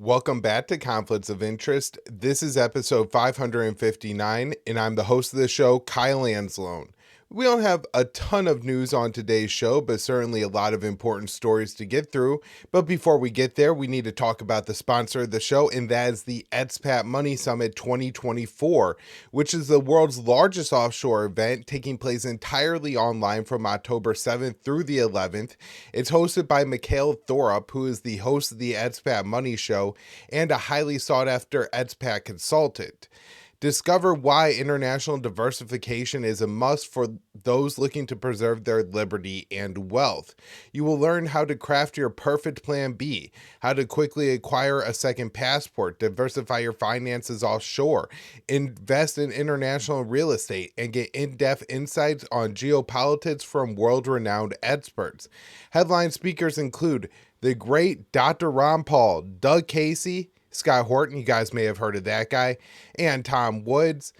Welcome back to Conflicts of Interest. This is episode 559, and I'm the host of the show, Kyle Anzalone. We don't have a ton of news on today's show, but certainly a lot of important stories to get through. But before we get there, we need to talk about the sponsor of the show, and that is the Expat Money Summit 2024, which is the world's largest offshore event taking place entirely online from October 7th through the 11th. It's hosted by Mikhail Thorup, who is the host of the Expat Money Show and a highly sought-after expat consultant. Discover why international diversification is a must for those looking to preserve their liberty and wealth. You will learn how to craft your perfect plan B, how to quickly acquire a second passport, diversify your finances offshore, invest in international real estate, and get in-depth insights on geopolitics from world-renowned experts. Headline speakers include the great Dr. Ron Paul, Doug Casey, Scott Horton, you guys may have heard of that guy, and Tom Woods.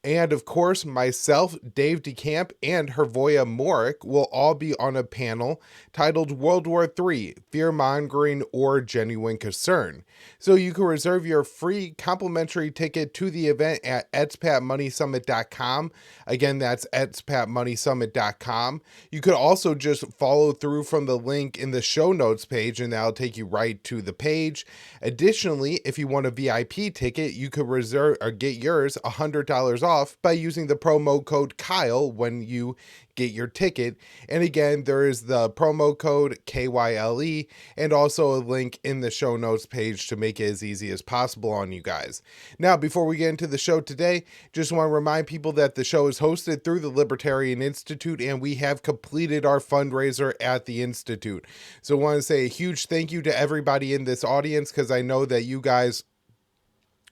And of course, myself, Dave DeCamp, and Hervoya Morik will all be on a panel titled World War III, Fear-Mongering or Genuine Concern. So you can reserve your free complimentary ticket to the event at expatmoneysummit.com. Again, that's expatmoneysummit.com. You could also just follow through from the link in the show notes page, and that'll take you right to the page. Additionally, if you want a VIP ticket, you could reserve or get yours $100 off by using the promo code Kyle when you get your ticket. And again, there is the promo code KYLE and also a link in the show notes page to make it as easy as possible on you guys. Now, before we get into the show today, just want to remind people that the show is hosted through the Libertarian Institute, and we have completed our fundraiser at the Institute. So I want to say a huge thank you to everybody in this audience, because I know that you guys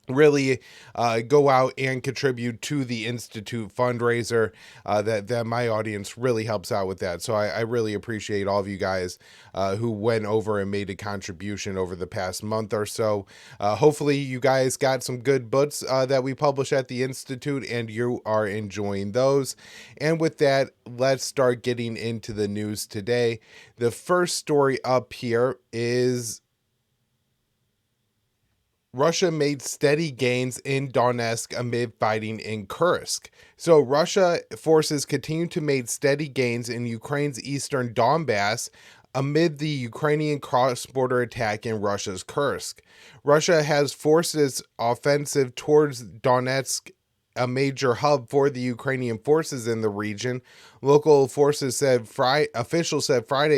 really go out and contribute to the Institute fundraiser. That my audience really helps out with that. So I really appreciate all of you guys who went over and made a contribution over the past month or so. Hopefully you guys got some good books that we publish at the Institute, and you are enjoying those. And with that, let's start getting into the news today. The first story up here is Russia made steady gains in Donetsk amid fighting in Kursk. So Russia forces continue to make steady gains in Ukraine's eastern Donbass amid the Ukrainian cross-border attack in Russia's Kursk. Russia has forced its offensive towards Donetsk, a major hub for the Ukrainian forces in the region. Local officials said Friday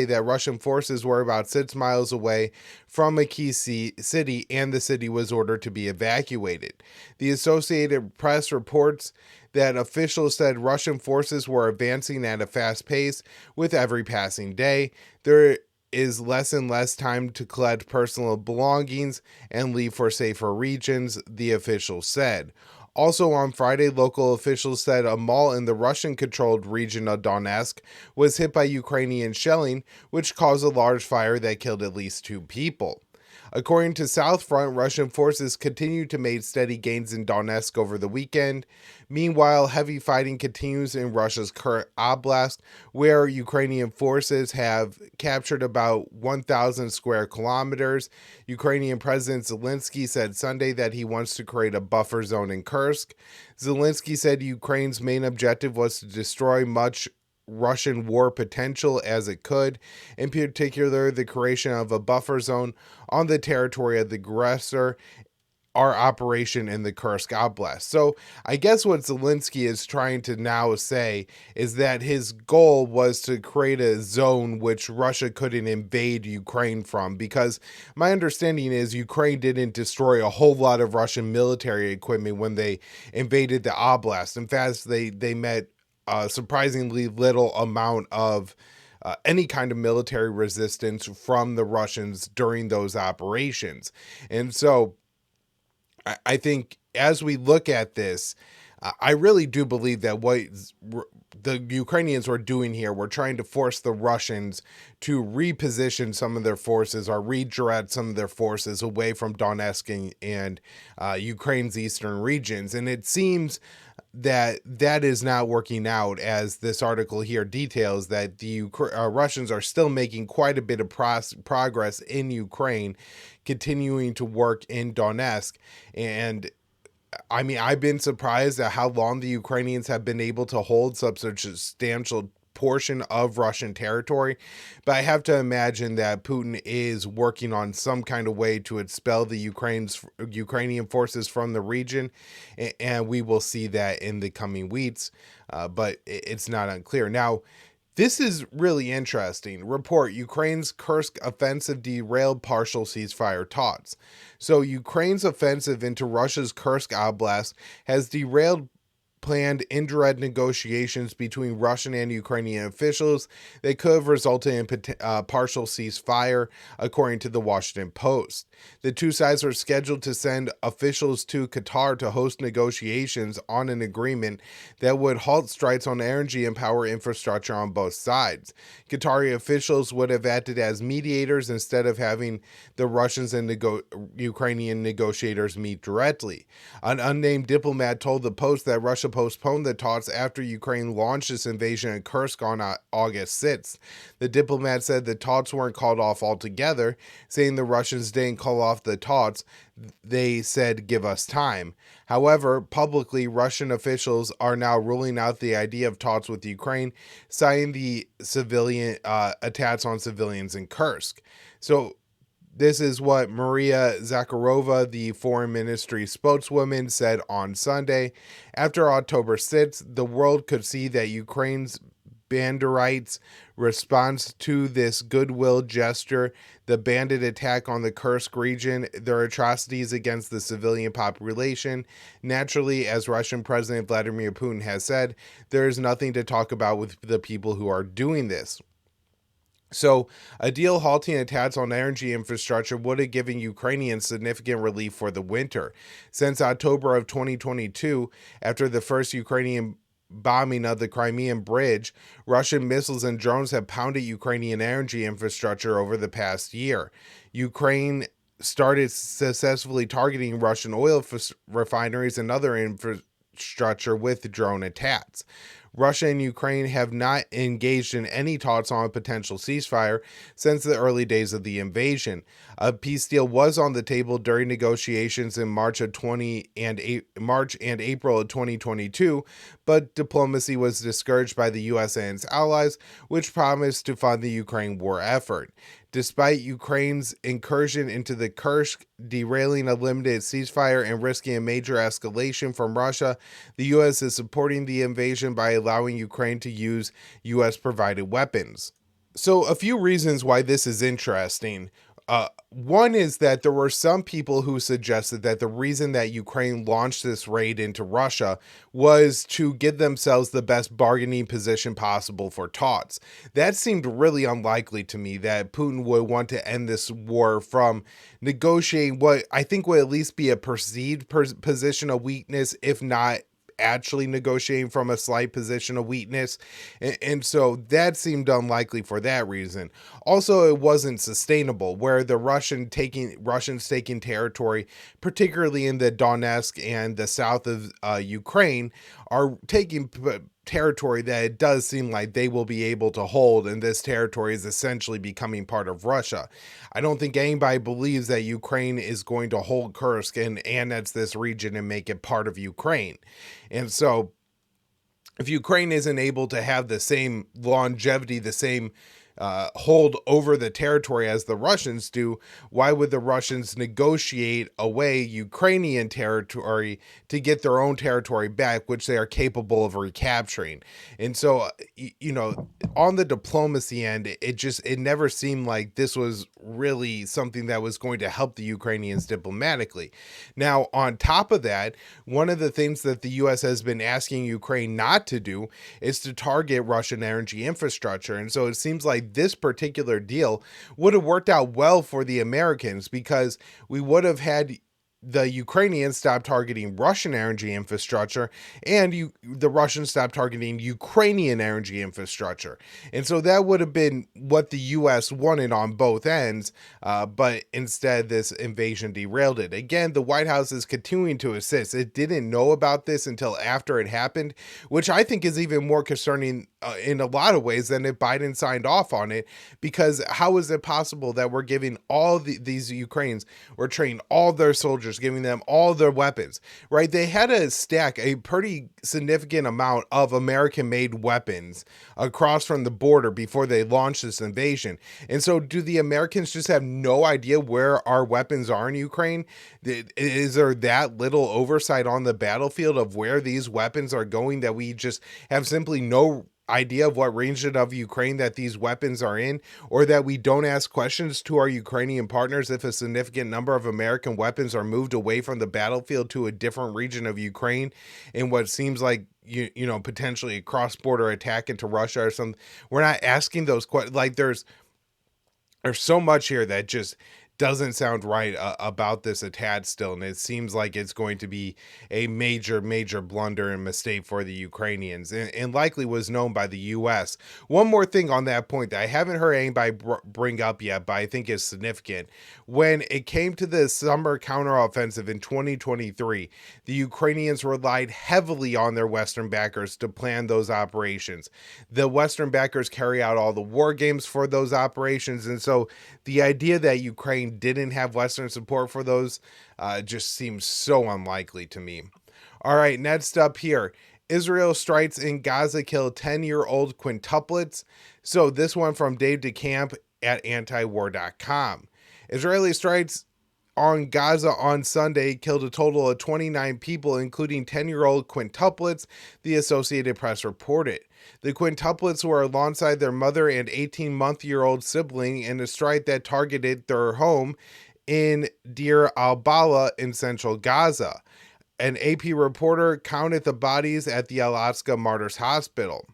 that Russian forces were about 6 miles away from a key city, and the city was ordered to be evacuated. The Associated Press reports that officials said Russian forces were advancing at a fast pace with every passing day. There is less and less time to collect personal belongings and leave for safer regions, the official said. Also on Friday, local officials said a mall in the Russian-controlled region of Donetsk was hit by Ukrainian shelling, which caused a large fire that killed at least 2 people. According to South Front, Russian forces continued to make steady gains in Donetsk over the weekend. Meanwhile, heavy fighting continues in Russia's Kursk Oblast, where Ukrainian forces have captured about 1,000 square kilometers. Ukrainian President Zelensky said Sunday that he wants to create a buffer zone in Kursk. Zelensky said Ukraine's main objective was to destroy much Russian war potential as it could, in particular the creation of a buffer zone on the territory of the aggressor, our operation in the Kursk Oblast. So I guess what Zelensky is trying to now say is that his goal was to create a zone which Russia couldn't invade Ukraine from, because my understanding is Ukraine didn't destroy a whole lot of Russian military equipment when they invaded the Oblast. In fact, they met surprisingly little amount of any kind of military resistance from the Russians during those operations. And so I think as we look at this, I really do believe that what the Ukrainians were doing here were trying to force the Russians to reposition some of their forces or redirect some of their forces away from Donetsk and Ukraine's eastern regions. And it seems that is not working out, as this article here details, that the Russians are still making quite a bit of progress in Ukraine, continuing to work in Donetsk. And I mean, I've been surprised at how long the Ukrainians have been able to hold such a substantial portion of Russian territory, but I have to imagine that Putin is working on some kind of way to expel the Ukrainian forces from the region, and we will see that in the coming weeks, but it's not unclear. Now, this is really interesting. Report: Ukraine's Kursk offensive derailed partial ceasefire talks. So Ukraine's offensive into Russia's Kursk Oblast has derailed planned indirect negotiations between Russian and Ukrainian officials that could have resulted in partial ceasefire, according to the Washington Post. The two sides are scheduled to send officials to Qatar to host negotiations on an agreement that would halt strikes on energy and power infrastructure on both sides. Qatari officials would have acted as mediators instead of having the Russians and Ukrainian negotiators meet directly. An unnamed diplomat told the Post that Russia postponed the talks after Ukraine launched its invasion of Kursk on August 6th. The diplomat said the talks weren't called off altogether, saying the Russians didn't call off the talks. They said, "Give us time." However, publicly, Russian officials are now ruling out the idea of talks with Ukraine, citing the civilian attacks on civilians in Kursk. So this is what Maria Zakharova, the foreign ministry spokeswoman, said on Sunday. After October 6th, the world could see that Ukraine's Banderites' response to this goodwill gesture, the bandit attack on the Kursk region, their atrocities against the civilian population. Naturally, as Russian President Vladimir Putin has said, there is nothing to talk about with the people who are doing this. So, a deal halting attacks on energy infrastructure would have given Ukrainians significant relief for the winter. Since October of 2022, after the first Ukrainian bombing of the Crimean Bridge, Russian missiles and drones have pounded Ukrainian energy infrastructure over the past year. Ukraine started successfully targeting Russian oil refineries and other infrastructure with drone attacks. Russia and Ukraine have not engaged in any talks on a potential ceasefire since the early days of the invasion. A peace deal was on the table during negotiations in March and April of 2022, but diplomacy was discouraged by the U.S. and its allies, which promised to fund the Ukraine war effort. Despite Ukraine's incursion into the Kursk, derailing a limited ceasefire and risking a major escalation from Russia, the U.S. is supporting the invasion by allowing Ukraine to use U.S.-provided weapons. So, a few reasons why this is interesting. One is that there were some people who suggested that the reason that Ukraine launched this raid into Russia was to give themselves the best bargaining position possible for talks. That seemed really unlikely to me, that Putin would want to end this war from negotiating what I think would at least be a perceived position of weakness, if not actually negotiating from a slight position of weakness. And so that seemed unlikely for that reason. Also, it wasn't sustainable, where the Russians taking territory, particularly in the Donetsk and the south of Ukraine, are taking territory that it does seem like they will be able to hold, and this territory is essentially becoming part of Russia. I don't think anybody believes that Ukraine is going to hold Kursk and annex this region and make it part of Ukraine. And so if Ukraine isn't able to have the same longevity, the same hold over the territory as the Russians do, why would the Russians negotiate away Ukrainian territory to get their own territory back, which they are capable of recapturing? And so, on the diplomacy end, it never seemed like this was really something that was going to help the Ukrainians diplomatically. Now, on top of that, one of the things that the U.S. has been asking Ukraine not to do is to target Russian energy infrastructure. And so it seems like this particular deal would have worked out well for the Americans, because we would have had the Ukrainians stopped targeting Russian energy infrastructure, and the Russians stopped targeting Ukrainian energy infrastructure. And so that would have been what the U.S. wanted on both ends, but instead this invasion derailed it. Again, the White House is continuing to assist. It didn't know about this until after it happened, which I think is even more concerning in a lot of ways than if Biden signed off on it, because how is it possible that we're giving all these Ukrainians, we're training all their soldiers, giving them all their weapons, right? They had to stack a pretty significant amount of American-made weapons across from the border before they launched this invasion. And so do the Americans just have no idea where our weapons are in Ukraine? Is there that little oversight on the battlefield of where these weapons are going that we just have simply no idea of what region of Ukraine that these weapons are in, or that we don't ask questions to our Ukrainian partners if a significant number of American weapons are moved away from the battlefield to a different region of Ukraine in what seems like potentially a cross-border attack into Russia or something. We're not asking those questions. Like there's so much here that just doesn't sound right about this attack still, and it seems like it's going to be a major blunder and mistake for the Ukrainians, and likely was known by the U.S. One more thing on that point that I haven't heard anybody bring up yet, but I think is significant. When it came to the summer counteroffensive in 2023, the Ukrainians relied heavily on their Western backers to plan those operations. The Western backers carry out all the war games for those operations, and so the idea that Ukraine didn't have Western support for those just seems so unlikely to me. All right, next up here. Israel strikes in Gaza kill 10-year-old quintuplets. So this one from Dave DeCamp at antiwar.com. Israeli strikes on Gaza on Sunday killed a total of 29 people, including 10-year-old quintuplets, the Associated Press reported. The quintuplets were alongside their mother and 18-month-old sibling in a strike that targeted their home in Deir al-Bala in central Gaza. An AP reporter counted the bodies at the Al-Aqsa Martyrs Hospital.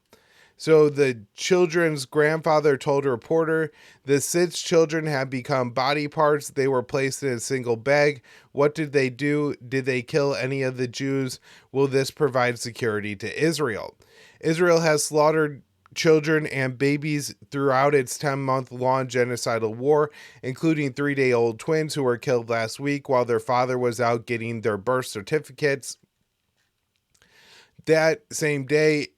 So the children's grandfather told a reporter, the 6 children have become body parts. They were placed in a single bag. What did they do? Did they kill any of the Jews? Will this provide security to Israel? Israel has slaughtered children and babies throughout its 10-month-long genocidal war, including 3-day-old twins who were killed last week while their father was out getting their birth certificates. That same day,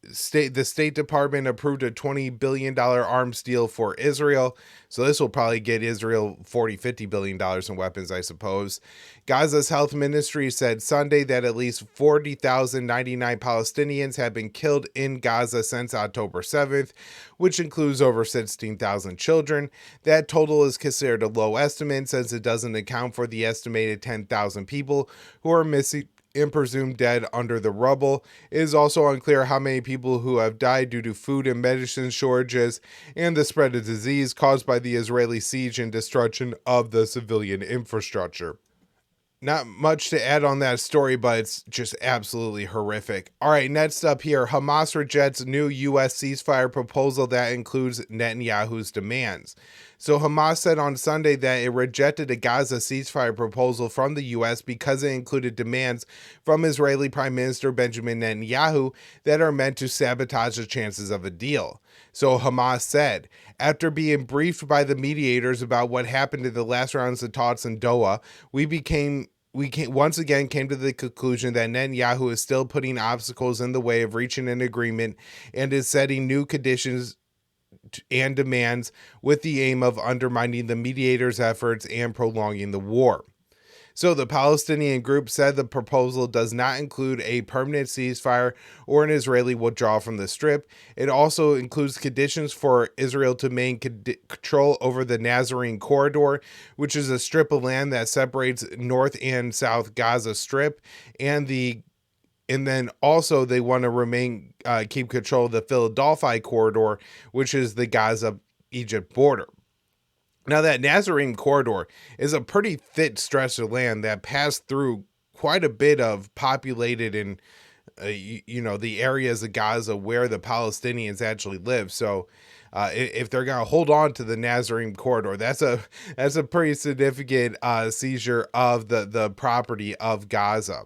the State Department approved a $20 billion arms deal for Israel. So this will probably get Israel $40-50 billion in weapons, I suppose. Gaza's health ministry said Sunday that at least 40,099 Palestinians have been killed in Gaza since October 7th, which includes over 16,000 children. That total is considered a low estimate since it doesn't account for the estimated 10,000 people who are missing and presumed dead under the rubble. It is also unclear how many people who have died due to food and medicine shortages and the spread of disease caused by the Israeli siege and destruction of the civilian infrastructure. Not much to add on that story, but it's just absolutely horrific. All right, next up here, Hamas rejects new U.S. ceasefire proposal that includes Netanyahu's demands. So Hamas said on Sunday that it rejected a Gaza ceasefire proposal from the U.S. because it included demands from Israeli Prime Minister Benjamin Netanyahu that are meant to sabotage the chances of a deal. So Hamas said, after being briefed by the mediators about what happened in the last rounds of talks in Doha, we once again came to the conclusion that Netanyahu is still putting obstacles in the way of reaching an agreement and is setting new conditions and demands with the aim of undermining the mediators' efforts and prolonging the war. So the Palestinian group said the proposal does not include a permanent ceasefire or an Israeli withdrawal from the Strip. It also includes conditions for Israel to maintain control over the Nazarene Corridor, which is a strip of land that separates North and South Gaza Strip, and then also they want to keep control of the Philadelphia Corridor, which is the Gaza-Egypt border. Now, that Nazarene Corridor is a pretty thick stretch of land that passed through quite a bit of populated and, the areas of Gaza where the Palestinians actually live. So if they're going to hold on to the Nazarene corridor. That's a pretty significant seizure of the property of Gaza.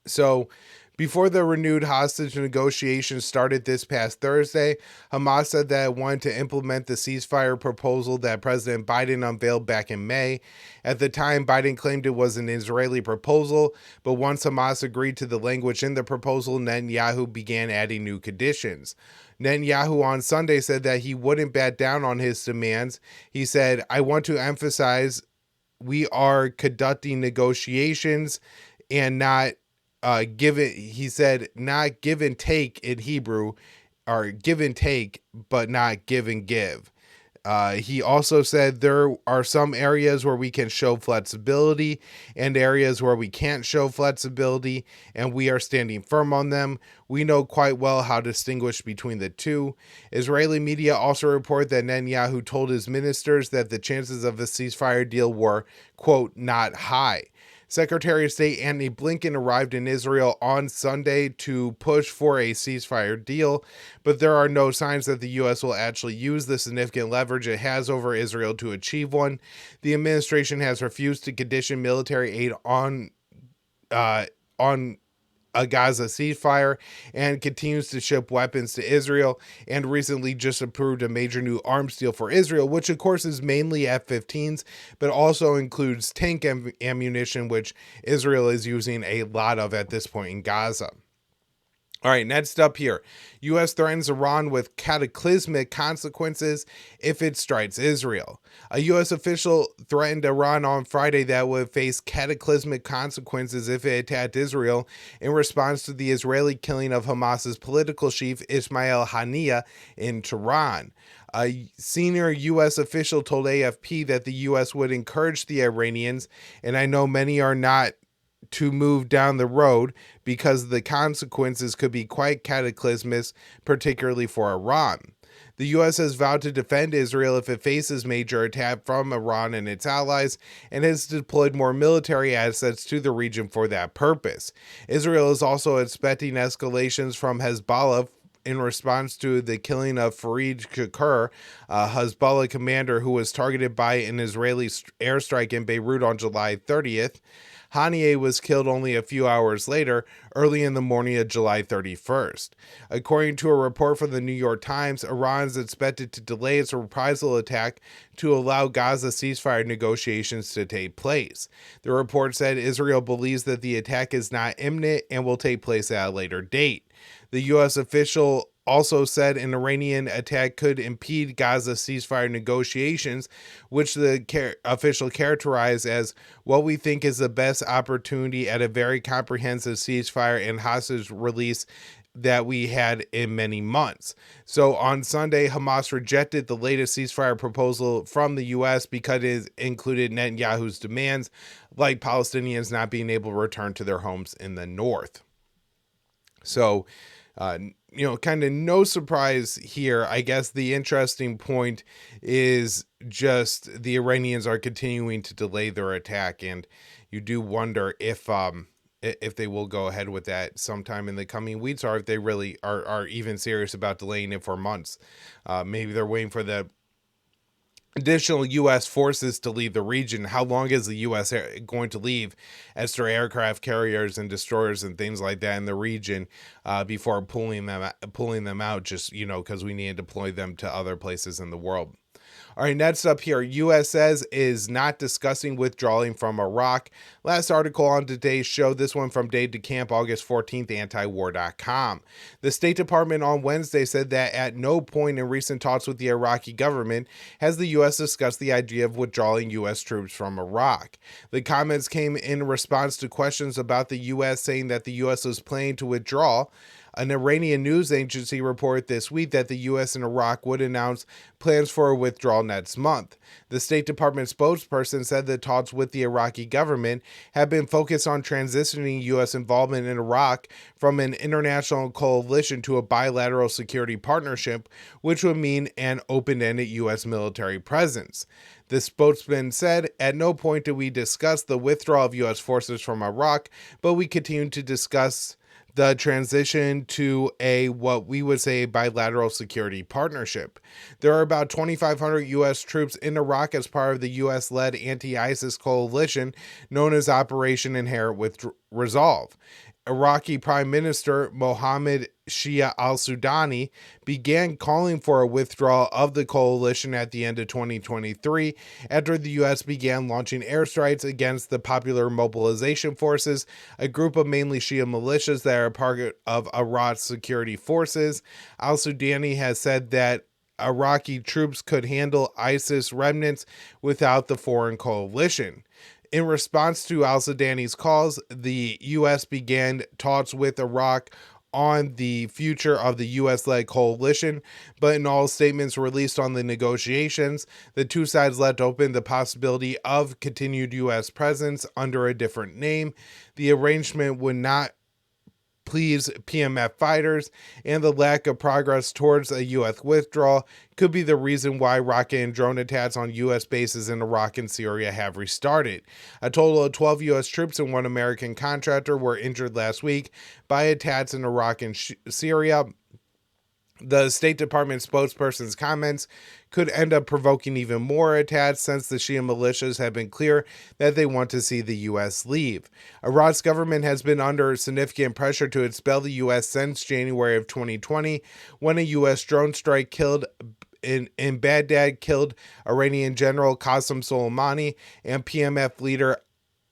So, before the renewed hostage negotiations started this past Thursday, Hamas said that it wanted to implement the ceasefire proposal that President Biden unveiled back in May. At the time, Biden claimed it was an Israeli proposal, but once Hamas agreed to the language in the proposal, Netanyahu began adding new conditions. Netanyahu on Sunday said that he wouldn't back down on his demands. He said, "I want to emphasize we are conducting negotiations and not he said, not give and take in Hebrew, or give and take, but not give and give." He also said there are some areas where we can show flexibility and areas where we can't show flexibility, and we are standing firm on them. We know quite well how to distinguish between the two. Israeli media also report that Netanyahu told his ministers that the chances of a ceasefire deal were, quote, not high. Secretary of State Antony Blinken arrived in Israel on Sunday to push for a ceasefire deal, but there are no signs that the U.S. will actually use the significant leverage it has over Israel to achieve one. The administration has refused to condition military aid on a Gaza ceasefire and continues to ship weapons to Israel, and recently just approved a major new arms deal for Israel, which of course is mainly F-15s, but also includes tank ammunition, which Israel is using a lot of at this point in Gaza. All right, next up here, U.S. threatens Iran with cataclysmic consequences if it strikes Israel. A U.S. official threatened Iran on Friday that would face cataclysmic consequences if it attacked Israel in response to the Israeli killing of Hamas's political chief Ismail Haniyeh in Tehran. A senior U.S. official told AFP that the U.S. would encourage the Iranians, and I know many are not, to move down the road because the consequences could be quite cataclysmic, particularly for Iran. The U.S. has vowed to defend Israel if it faces major attack from Iran and its allies, and has deployed more military assets to the region for that purpose. Israel is also expecting escalations from Hezbollah in response to the killing of Fareed Shakur, a Hezbollah commander who was targeted by an Israeli airstrike in Beirut on July 30th. Haniyeh was killed only a few hours later, early in the morning of July 31st. According to a report from the New York Times, Iran is expected to delay its reprisal attack to allow Gaza ceasefire negotiations to take place. The report said Israel believes that the attack is not imminent and will take place at a later date. The U.S. official also said an Iranian attack could impede Gaza ceasefire negotiations, which the official characterized as what we think is the best opportunity at a very comprehensive ceasefire and hostage release that we had in many months. So on Sunday, Hamas rejected the latest ceasefire proposal from the U.S. because it included Netanyahu's demands, like Palestinians not being able to return to their homes in the north. So, kind of no surprise here. I guess the interesting point is just the Iranians are continuing to delay their attack, and you do wonder if they will go ahead with that sometime in the coming weeks, or if they really are even serious about delaying it for months. Maybe they're waiting for the additional U.S. forces to leave the region. How long is the U.S. going to leave extra aircraft carriers and destroyers and things like that in the region before pulling them out? Just because we need to deploy them to other places in the world. All right, next up here, U.S. says is not discussing withdrawing from Iraq. Last article on today's show, this one from Day to Camp, August 14th, antiwar.com. The State Department on Wednesday said that at no point in recent talks with the Iraqi government has the U.S. discussed the idea of withdrawing U.S. troops from Iraq. The comments came in response to questions about the U.S. saying that the U.S. was planning to withdraw. An Iranian news agency reported this week that the U.S. and Iraq would announce plans for a withdrawal next month. The State Department spokesperson said that talks with the Iraqi government have been focused on transitioning U.S. involvement in Iraq from an international coalition to a bilateral security partnership, which would mean an open-ended U.S. military presence. The spokesman said, "At no point did we discuss the withdrawal of U.S. forces from Iraq, but we continue to discuss the transition to a what we would say bilateral security partnership. There are about 2,500 U.S. troops in Iraq as part of the U.S.-led anti-ISIS coalition known as Operation Inherent Resolve. Iraqi Prime Minister Mohammed Shia al-Sudani began calling for a withdrawal of the coalition at the end of 2023 after the U.S. began launching airstrikes against the Popular Mobilization Forces, a group of mainly Shia militias that are part of Iraq's security forces. Al-Sudani has said that Iraqi troops could handle ISIS remnants without the foreign coalition. In response to al-Sudani's calls, the U.S. began talks with Iraq on the future of the U.S.-led coalition, but in all statements released on the negotiations, the two sides left open the possibility of continued U.S. presence under a different name. The arrangement would not please PMF fighters, and the lack of progress towards a U.S. withdrawal could be the reason why rocket and drone attacks on U.S. bases in Iraq and Syria have restarted. A total of 12 U.S. troops and one American contractor were injured last week by attacks in Iraq and Syria. The State Department spokesperson's comments could end up provoking even more attacks since the Shia militias have been clear that they want to see the U.S. leave. Iraq's government has been under significant pressure to expel the U.S. since January of 2020, when a U.S. drone strike in Baghdad killed Iranian General Qasem Soleimani and PMF leader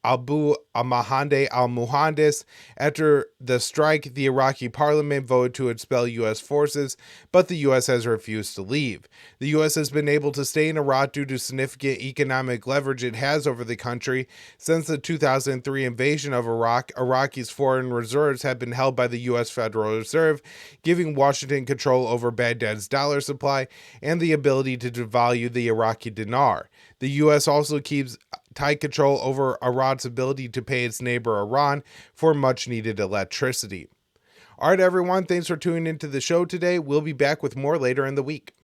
Abu Mahdi al-Muhandis. After the strike, the Iraqi parliament voted to expel U.S. forces, but the U.S. has refused to leave. The U.S. has been able to stay in Iraq due to significant economic leverage it has over the country. Since the 2003 invasion of Iraq, Iraqi's foreign reserves have been held by the U.S. Federal Reserve, giving Washington control over Baghdad's dollar supply and the ability to devalue the Iraqi dinar. The U.S. also keeps tight control over Iran's ability to pay its neighbor Iran for much needed electricity. All right, everyone, thanks for tuning into the show today. We'll be back with more later in the week.